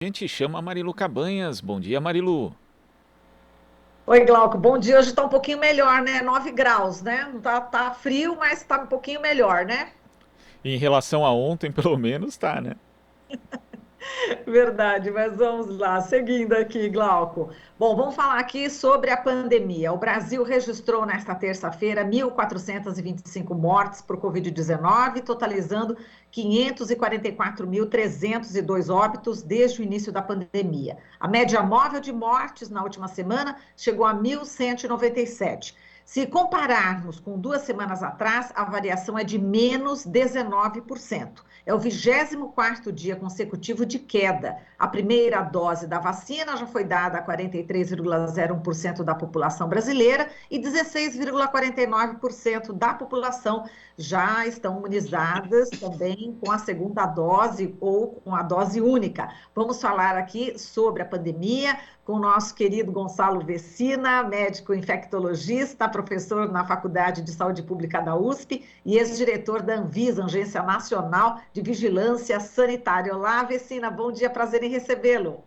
A gente chama a Marilu Cabanhas. Bom dia, Marilu. Oi, Glauco, bom dia. Hoje está um pouquinho melhor, né? 9 graus, né? Não tá frio, mas está um pouquinho melhor, né? Em relação a ontem, pelo menos, tá, né? Verdade, mas vamos lá, seguindo aqui, Glauco. Bom, vamos falar aqui sobre a pandemia. O Brasil registrou nesta terça-feira 1.425 mortes por Covid-19, totalizando 544.302 óbitos desde o início da pandemia. A média móvel de mortes na última semana chegou a 1.197. Se compararmos com 2 semanas atrás, a variação é de menos 19%. É o 24º dia consecutivo de queda. A primeira dose da vacina já foi dada a 43,01% da população brasileira e 16,49% da população já estão imunizadas também com a segunda dose ou com a dose única. Vamos falar aqui sobre a pandemia com o nosso querido Gonçalo Vecina, médico infectologista, professor na Faculdade de Saúde Pública da USP e ex-diretor da Anvisa, Agência Nacional de Vigilância Sanitária. Olá, Vecina, bom dia, prazer em recebê-lo.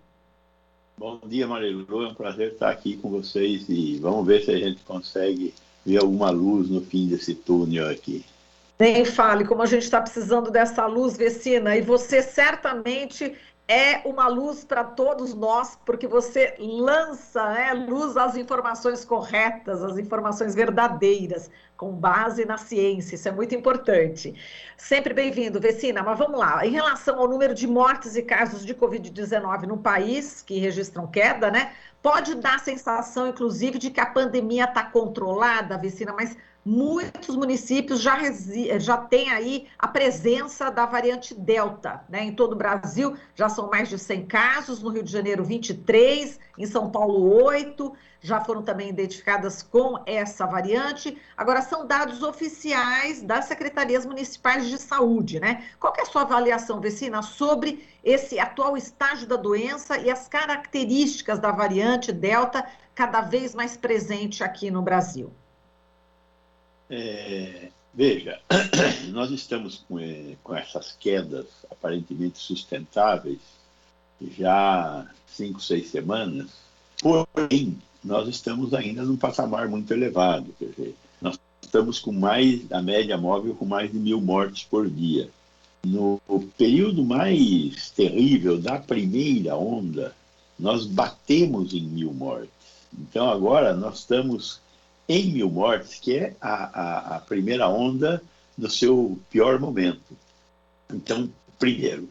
Bom dia, Marilu. É um prazer estar aqui com vocês e vamos ver se a gente consegue ver alguma luz no fim desse túnel aqui. Nem fale como a gente está precisando dessa luz, Vecina, e você certamente é uma luz para todos nós, porque você lança, né, luz às informações corretas, às informações verdadeiras, com base na ciência, isso é muito importante. Sempre bem-vindo, Vecina, mas vamos lá. Em relação ao número de mortes e casos de Covid-19 no país, que registram queda, né, pode dar a sensação, inclusive, de que a pandemia está controlada, Vecina, mas muitos municípios já têm aí a presença da variante Delta, né? Em todo o Brasil já são mais de 100 casos, no Rio de Janeiro 23, em São Paulo 8, já foram também identificadas com essa variante. Agora, são dados oficiais das secretarias municipais de saúde, né? Qual que é a sua avaliação, Vecina, sobre esse atual estágio da doença e as características da variante Delta cada vez mais presente aqui no Brasil? Veja, nós estamos com essas quedas aparentemente sustentáveis já há 5, 6 semanas, porém, nós estamos ainda num patamar muito elevado. Quer dizer, nós estamos com a média móvel com mais de 1.000 mortes por dia. No período mais terrível da primeira onda, nós batemos em 1.000 mortes. Então, agora nós estamos em 1.000 mortes, que é a primeira onda no seu pior momento. Então, primeiro,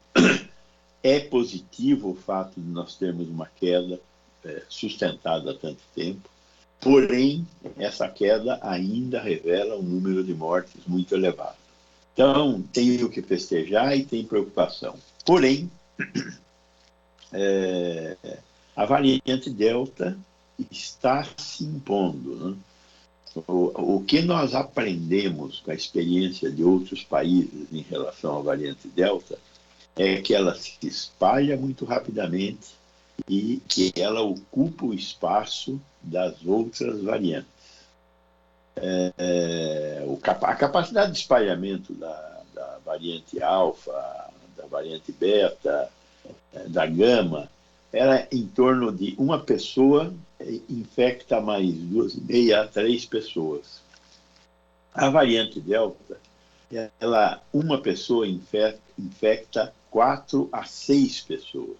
é positivo o fato de nós termos uma queda sustentada há tanto tempo, porém, essa queda ainda revela um número de mortes muito elevado. Então, tem o que festejar e tem preocupação. Porém, a variante Delta está se impondo, né? O que nós aprendemos com a experiência de outros países em relação à variante Delta é que ela se espalha muito rapidamente e que ela ocupa o espaço das outras variantes. A capacidade de espalhamento da variante alfa, da variante beta, da gama, era em torno de uma pessoa infecta mais 2,5 a 3 pessoas. A variante delta, uma pessoa infecta 4 a 6 pessoas.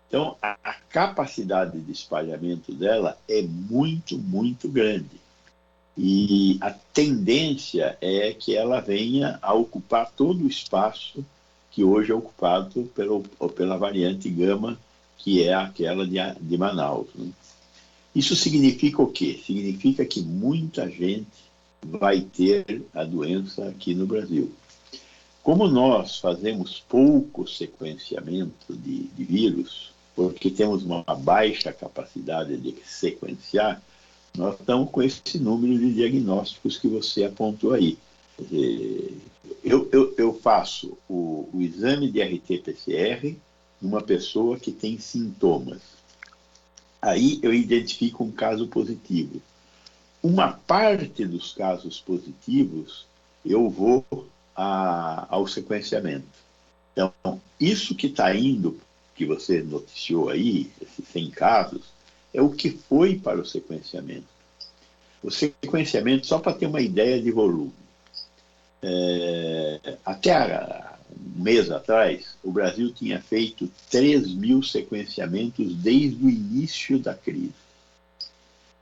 Então, a capacidade de espalhamento dela é muito, muito grande. E a tendência é que ela venha a ocupar todo o espaço que hoje é ocupado pela variante gama, que é aquela de Manaus, né? Isso significa o quê? Significa que muita gente vai ter a doença aqui no Brasil. Como nós fazemos pouco sequenciamento de vírus, porque temos uma baixa capacidade de sequenciar, nós estamos com esse número de diagnósticos que você apontou aí. Eu faço o exame de RT-PCR numa pessoa que tem sintomas. Aí eu identifico um caso positivo. Uma parte dos casos positivos eu vou ao sequenciamento. Então, isso que está indo que você noticiou aí, esses 100 casos, é o que foi para o sequenciamento. O sequenciamento, só para ter uma ideia de volume, até um mês atrás, o Brasil tinha feito 3.000 sequenciamentos desde o início da crise.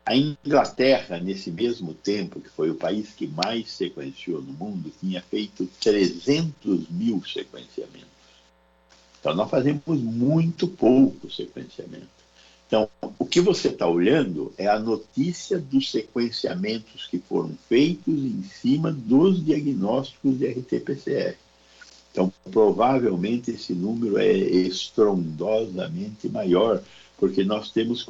A Inglaterra, nesse mesmo tempo, que foi o país que mais sequenciou no mundo, tinha feito 300.000 sequenciamentos. Então, nós fazemos muito pouco sequenciamento. Então, o que você está olhando é a notícia dos sequenciamentos que foram feitos em cima dos diagnósticos de RT-PCR. Então, provavelmente esse número é estrondosamente maior, porque nós temos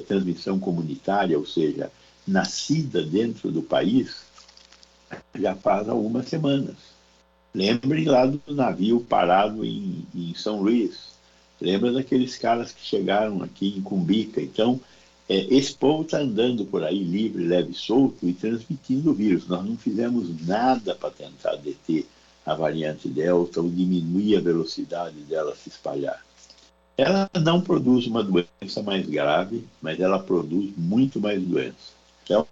transmissão comunitária, ou seja, nascida dentro do país, já faz algumas semanas. Lembrem lá do navio parado em São Luís. Lembra daqueles caras que chegaram aqui em Cumbica? Então, esse povo está andando por aí livre, leve e solto e transmitindo o vírus. Nós não fizemos nada para tentar deter a variante Delta ou diminuir a velocidade dela se espalhar. Ela não produz uma doença mais grave, mas ela produz muito mais doença. Então,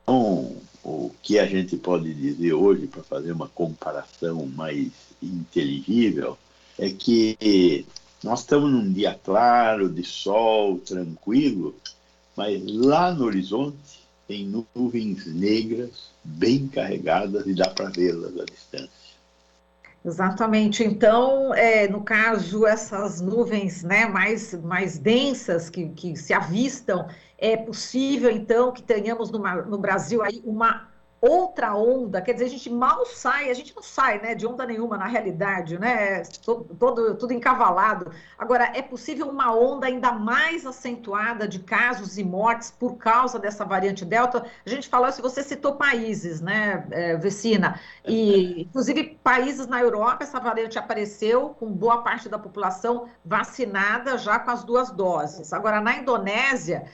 o que a gente pode dizer hoje, para fazer uma comparação mais inteligível, é que nós estamos num dia claro, de sol, tranquilo, mas lá no horizonte tem nuvens negras, bem carregadas, e dá para vê-las à distância. Exatamente. Então, no caso, essas nuvens, né, mais densas que se avistam, é possível, então, que tenhamos no Brasil aí uma outra onda, quer dizer, a gente mal sai, a gente não sai, né, de onda nenhuma na realidade, né, tudo encavalado. Agora, é possível uma onda ainda mais acentuada de casos e mortes por causa dessa variante Delta? A gente falou, se você citou países, né, Vecina, e inclusive países na Europa, essa variante apareceu com boa parte da população vacinada já com as 2 doses. Agora, na Indonésia,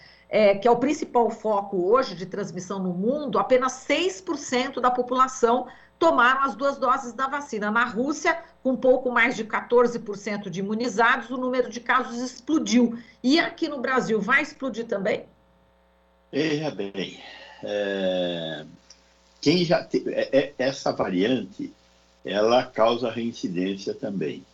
que é o principal foco hoje de transmissão no mundo, apenas 6% da população tomaram as 2 doses da vacina. Na Rússia, com um pouco mais de 14% de imunizados, o número de casos explodiu. E aqui no Brasil, vai explodir também? Veja bem, quem já essa variante, ela causa reincidência também.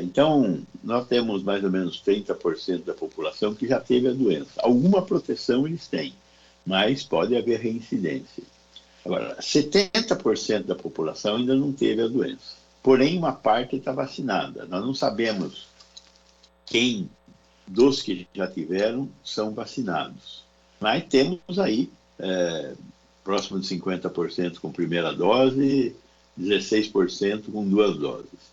Então, nós temos mais ou menos 30% da população que já teve a doença. Alguma proteção eles têm, mas pode haver reincidência. Agora, 70% da população ainda não teve a doença. Porém, uma parte está vacinada. Nós não sabemos quem dos que já tiveram são vacinados. Mas temos aí próximo de 50% com primeira dose, 16% com 2 doses.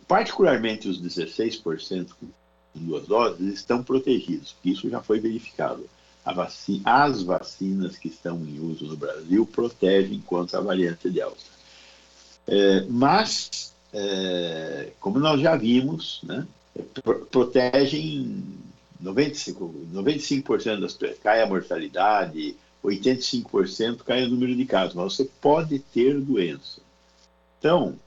Particularmente os 16% com 2 doses estão protegidos, porque isso já foi verificado. As vacinas que estão em uso no Brasil protegem contra a variante Delta. Mas, como nós já vimos, né, protegem 95% das pessoas, cai a mortalidade, 85% cai o número de casos, mas você pode ter doença. Então,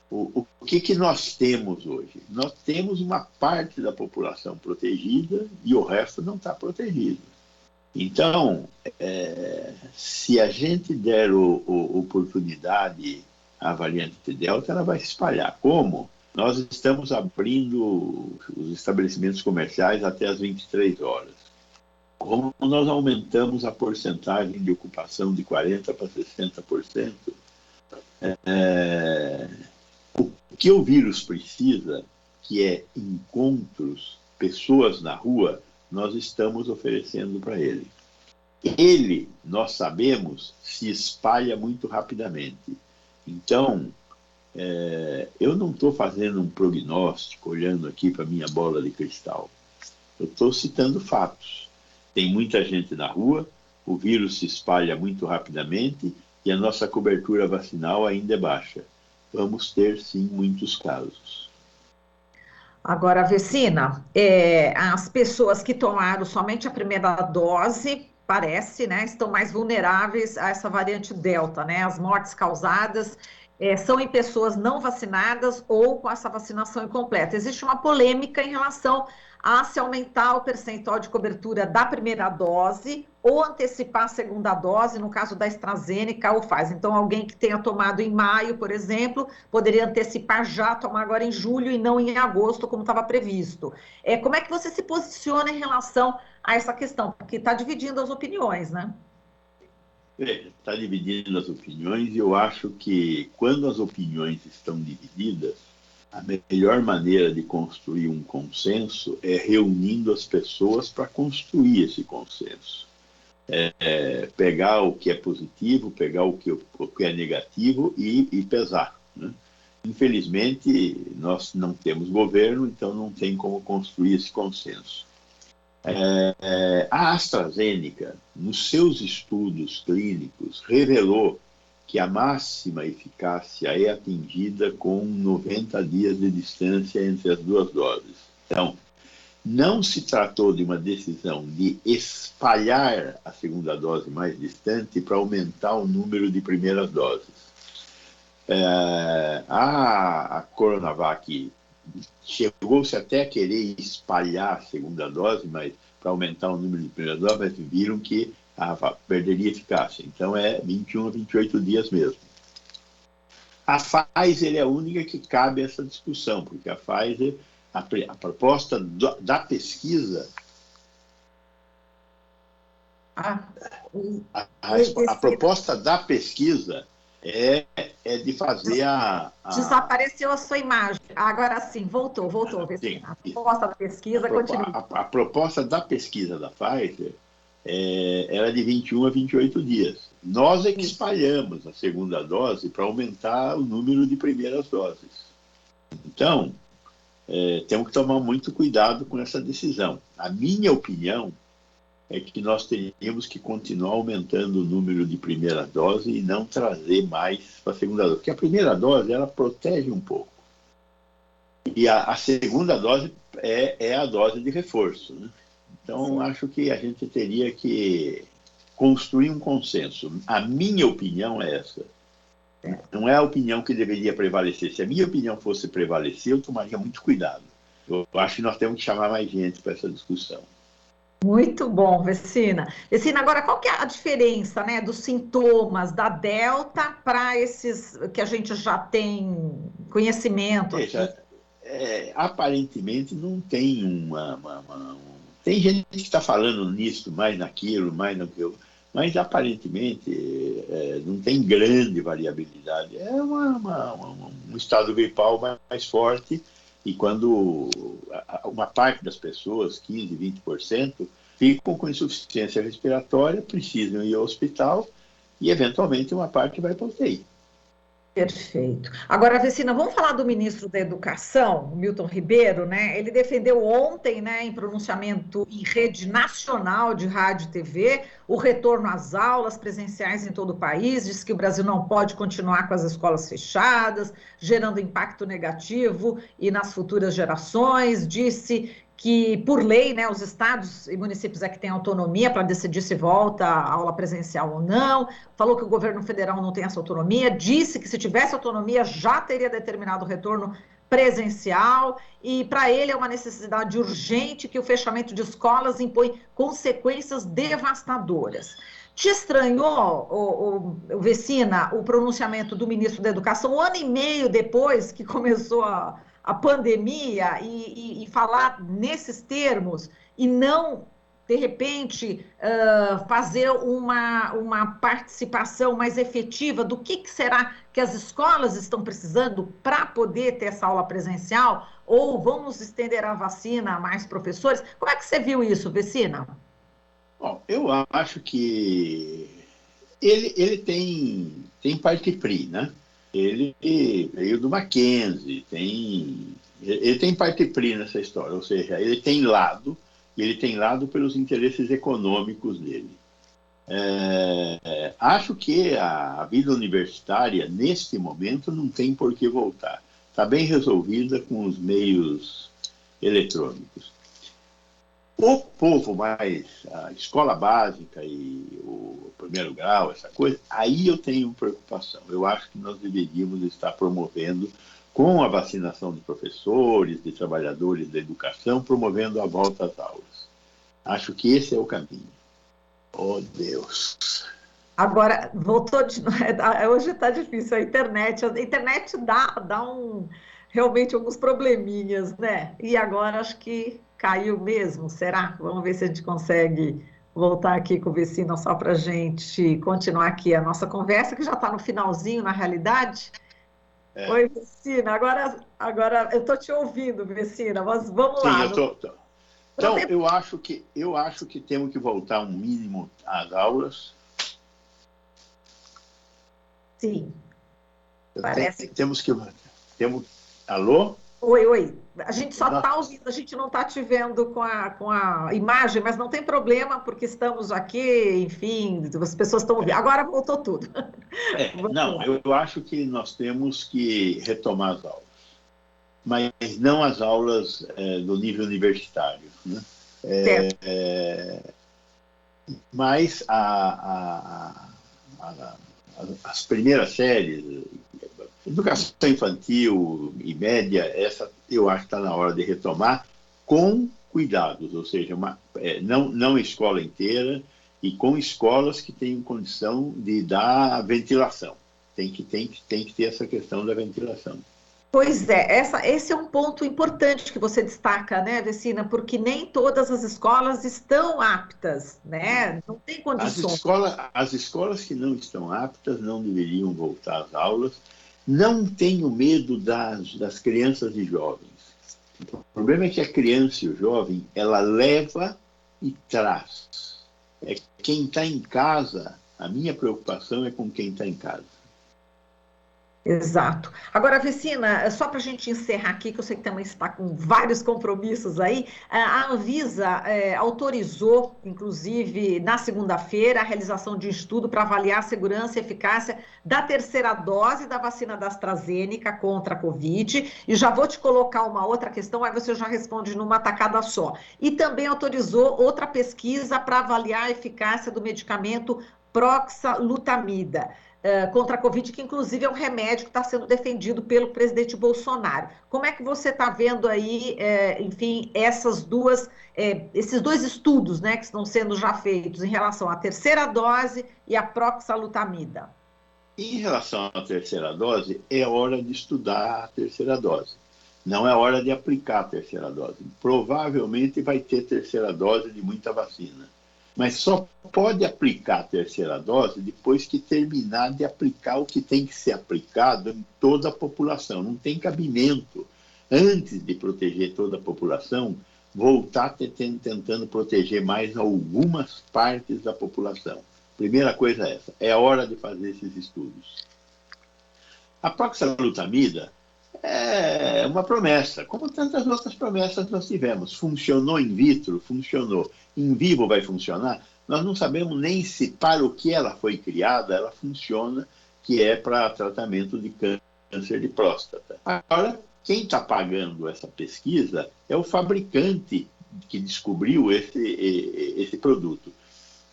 o que nós temos hoje? Nós temos uma parte da população protegida e o resto não está protegido. Então, se a gente der oportunidade à variante Delta, ela vai se espalhar. Como? Nós estamos abrindo os estabelecimentos comerciais até as 23 horas. Como nós aumentamos a porcentagem de ocupação de 40% para 60%, o que o vírus precisa, que é encontros, pessoas na rua, nós estamos oferecendo para ele. Ele, nós sabemos, se espalha muito rapidamente. Então, eu não estou fazendo um prognóstico, olhando aqui para a minha bola de cristal. Eu estou citando fatos. Tem muita gente na rua, o vírus se espalha muito rapidamente e a nossa cobertura vacinal ainda é baixa. Vamos ter, sim, muitos casos. Agora, Vecina, as pessoas que tomaram somente a primeira dose, parece, né, estão mais vulneráveis a essa variante Delta, né? As mortes causadas são em pessoas não vacinadas ou com essa vacinação incompleta. Existe uma polêmica em relação a se aumentar o percentual de cobertura da primeira dose ou antecipar a segunda dose, no caso da AstraZeneca ou Pfizer. Então, alguém que tenha tomado em maio, por exemplo, poderia antecipar já, tomar agora em julho e não em agosto, como estava previsto. Como é que você se posiciona em relação a essa questão? Porque está dividindo as opiniões, né? Está dividindo as opiniões e eu acho que quando as opiniões estão divididas, a melhor maneira de construir um consenso é reunindo as pessoas para construir esse consenso. Pegar o que é positivo, pegar o que é negativo e pesar, né? Infelizmente, nós não temos governo, então não tem como construir esse consenso. A AstraZeneca, nos seus estudos clínicos, revelou que a máxima eficácia é atingida com 90 dias de distância entre as duas doses. Então, não se tratou de uma decisão de espalhar a segunda dose mais distante para aumentar o número de primeiras doses. A Coronavac chegou-se até a querer espalhar a segunda dose, mas para aumentar o número de primeiras doses, mas viram que perderia eficácia. Então, 21 a 28 dias mesmo. A Pfizer é a única que cabe essa discussão, porque a Pfizer, a proposta da pesquisa... A proposta da pesquisa é de fazer Desapareceu a sua imagem. Agora sim, voltou. Sim, a proposta da pesquisa continua. A proposta da pesquisa da Pfizer era de 21 a 28 dias. Nós é que espalhamos a segunda dose para aumentar o número de primeiras doses. Então, temos que tomar muito cuidado com essa decisão. A minha opinião é que nós teríamos que continuar aumentando o número de primeira dose e não trazer mais para a segunda dose. Porque a primeira dose, ela protege um pouco. E a segunda dose é a dose de reforço, né? Então, acho que a gente teria que construir um consenso. A minha opinião é essa. Não é a opinião que deveria prevalecer. Se a minha opinião fosse prevalecer, eu tomaria muito cuidado. Eu acho que nós temos que chamar mais gente para essa discussão. Muito bom, Vecina. Vecina, agora qual que é a diferença, né, dos sintomas da Delta para esses que a gente já tem conhecimento? Aparentemente não tem tem gente que está falando nisso, mais naquilo, mas aparentemente não tem grande variabilidade. É um estado gripal mais forte. E quando uma parte das pessoas, 15%, 20%, ficam com insuficiência respiratória, precisam ir ao hospital e, eventualmente, uma parte vai para o UTI. Perfeito. Agora, Vecina, vamos falar do ministro da Educação, Milton Ribeiro, né? Ele defendeu ontem, né, em pronunciamento em rede nacional de rádio e TV, o retorno às aulas presenciais em todo o país, disse que o Brasil não pode continuar com as escolas fechadas, gerando impacto negativo e nas futuras gerações, disse que, por lei, né, os estados e municípios é que têm autonomia para decidir se volta a aula presencial ou não, falou que o governo federal não tem essa autonomia, disse que se tivesse autonomia já teria determinado o retorno presencial, e para ele é uma necessidade urgente que o fechamento de escolas impõe consequências devastadoras. Te estranhou, Vecina, o pronunciamento do ministro da Educação, 1 ano e meio depois que começou a pandemia e falar nesses termos e não, de repente, fazer uma participação mais efetiva do que será que as escolas estão precisando para poder ter essa aula presencial? Ou vamos estender a vacina a mais professores? Como é que você viu isso, Vecina? Bom, eu acho que ele tem parte PRI, né? Ele veio do Mackenzie, ele tem parte PRI nessa história, ou seja, ele tem lado pelos interesses econômicos dele. Acho que a vida universitária, neste momento, não tem por que voltar. Está bem resolvida com os meios eletrônicos. O povo mais a escola básica e o primeiro grau, essa coisa, aí eu tenho preocupação. Eu acho que nós deveríamos estar promovendo, com a vacinação de professores, de trabalhadores da educação, promovendo a volta às aulas. Acho que esse é o caminho. Oh, Deus! Agora, voltou de novo. Hoje está difícil a internet realmente alguns probleminhas, né? E agora acho que caiu mesmo, será? Vamos ver se a gente consegue voltar aqui com o Vecina só para a gente continuar aqui a nossa conversa, que já está no finalzinho, na realidade. É, Oi, Vecina, agora eu estou te ouvindo, Vecina, mas vamos sim, lá. eu tô. Não Então, tem... eu acho que temos que voltar um mínimo às aulas. Sim, parece. Temos que. Temos, alô? Oi, oi. A gente só Nós, está ouvindo, a gente não está te vendo com a imagem, mas não tem problema, porque estamos aqui, enfim, as pessoas estão ouvindo. Agora voltou tudo. Vamos não, lá. eu acho que nós temos que retomar as aulas, mas não as aulas do nível universitário, né? Certo. Mas as primeiras séries, educação infantil e média, essa eu acho que está na hora de retomar com cuidados, ou seja, não a escola inteira e com escolas que tenham condição de dar ventilação. Tem que ter essa questão da ventilação. Pois é, esse é um ponto importante que você destaca, né, Vecina? Porque nem todas as escolas estão aptas, né? Não tem condições. As escolas que não estão aptas não deveriam voltar às aulas. Não tenho medo das crianças e jovens. O problema é que a criança e o jovem, ela leva e traz. É quem está em casa, a minha preocupação é com quem está em casa. Exato. Agora, Vecina, só para a gente encerrar aqui, que eu sei que também está com vários compromissos aí, a Anvisa autorizou, inclusive, na segunda-feira, a realização de um estudo para avaliar a segurança e eficácia da terceira dose da vacina da AstraZeneca contra a Covid. E já vou te colocar uma outra questão, aí você já responde numa tacada só. E também autorizou outra pesquisa para avaliar a eficácia do medicamento proxalutamida contra a Covid, que inclusive é um remédio que está sendo defendido pelo presidente Bolsonaro. Como é que você está vendo aí, enfim, esses dois estudos, né, que estão sendo já feitos em relação à terceira dose e à proxalutamida? Em relação à terceira dose, é hora de estudar a terceira dose. Não é hora de aplicar a terceira dose. Provavelmente vai ter terceira dose de muita vacina. Mas só pode aplicar a terceira dose depois que terminar de aplicar o que tem que ser aplicado em toda a população. Não tem cabimento, antes de proteger toda a população, voltar tentando proteger mais algumas partes da população. Primeira coisa é essa, é hora de fazer esses estudos. A proxalutamida é uma promessa, como tantas outras promessas nós tivemos. Funcionou in vitro, funcionou. In vivo vai funcionar? Nós não sabemos nem se para o que ela foi criada, ela funciona, que é para tratamento de câncer de próstata. Agora, quem está pagando essa pesquisa é o fabricante que descobriu esse produto,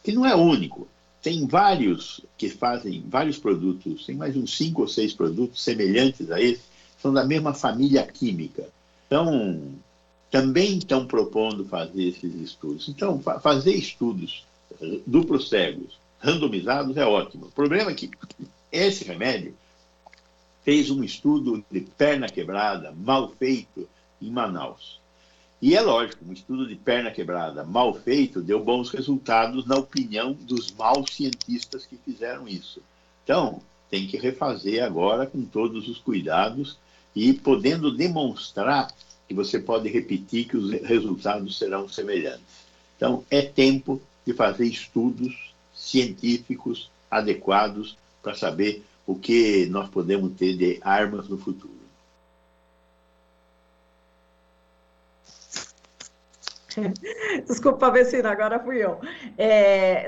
que não é único. Tem vários que fazem vários produtos, tem mais uns 5 ou 6 produtos semelhantes a esse, são da mesma família química. Então, também estão propondo fazer esses estudos. Então, fazer estudos duplos cegos, randomizados, é ótimo. O problema é que esse remédio fez um estudo de perna quebrada, mal feito, em Manaus. E é lógico, um estudo de perna quebrada mal feito deu bons resultados na opinião dos maus cientistas que fizeram isso. Então, tem que refazer agora com todos os cuidados e podendo demonstrar que você pode repetir que os resultados serão semelhantes. Então, é tempo de fazer estudos científicos adequados para saber o que nós podemos ter de armas no futuro. Desculpa, Vecina, agora fui eu.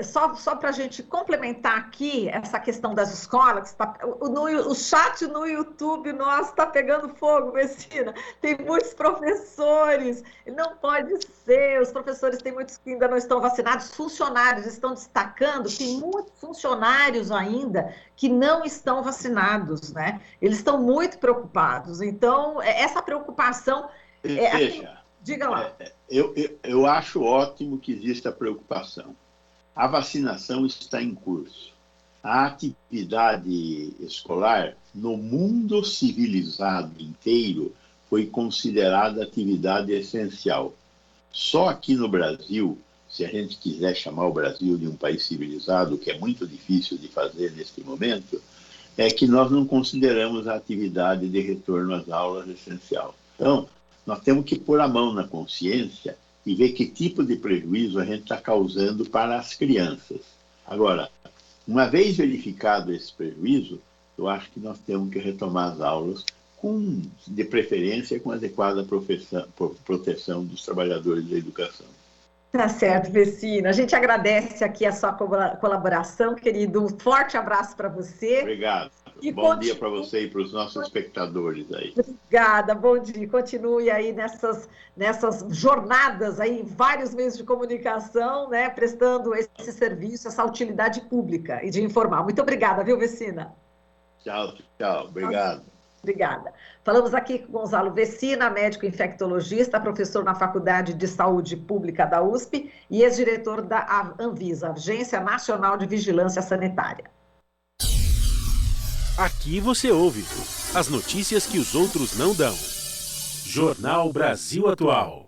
Só para a gente complementar aqui essa questão das escolas, o chat no YouTube nosso está pegando fogo, Vecina. Tem muitos professores, não pode ser, os professores têm muitos que ainda não estão vacinados, funcionários estão destacando, tem muitos funcionários ainda que não estão vacinados, né? Eles estão muito preocupados. Então, essa preocupação... Veja, diga lá. Eu acho ótimo que exista preocupação. A vacinação está em curso. A atividade escolar, no mundo civilizado inteiro, foi considerada atividade essencial. Só aqui no Brasil, se a gente quiser chamar o Brasil de um país civilizado, que é muito difícil de fazer neste momento, é que nós não consideramos a atividade de retorno às aulas essencial. Então, nós temos que pôr a mão na consciência e ver que tipo de prejuízo a gente está causando para as crianças. Agora, uma vez verificado esse prejuízo, eu acho que nós temos que retomar as aulas, de preferência com adequada proteção dos trabalhadores da educação. Tá certo, Vecina. A gente agradece aqui a sua colaboração, querido. Um forte abraço para você. Obrigado. Bom dia para você e para os nossos espectadores aí. Obrigada, bom dia. Continue aí nessas jornadas aí, em vários meios de comunicação, né, prestando esse serviço, essa utilidade pública e de informar. Muito obrigada, viu, Vecina? Tchau. Obrigado. Obrigada. Falamos aqui com Gonzalo Vecina, médico infectologista, professor na Faculdade de Saúde Pública da USP e ex-diretor da Anvisa, Agência Nacional de Vigilância Sanitária. Aqui você ouve as notícias que os outros não dão. Jornal Brasil Atual.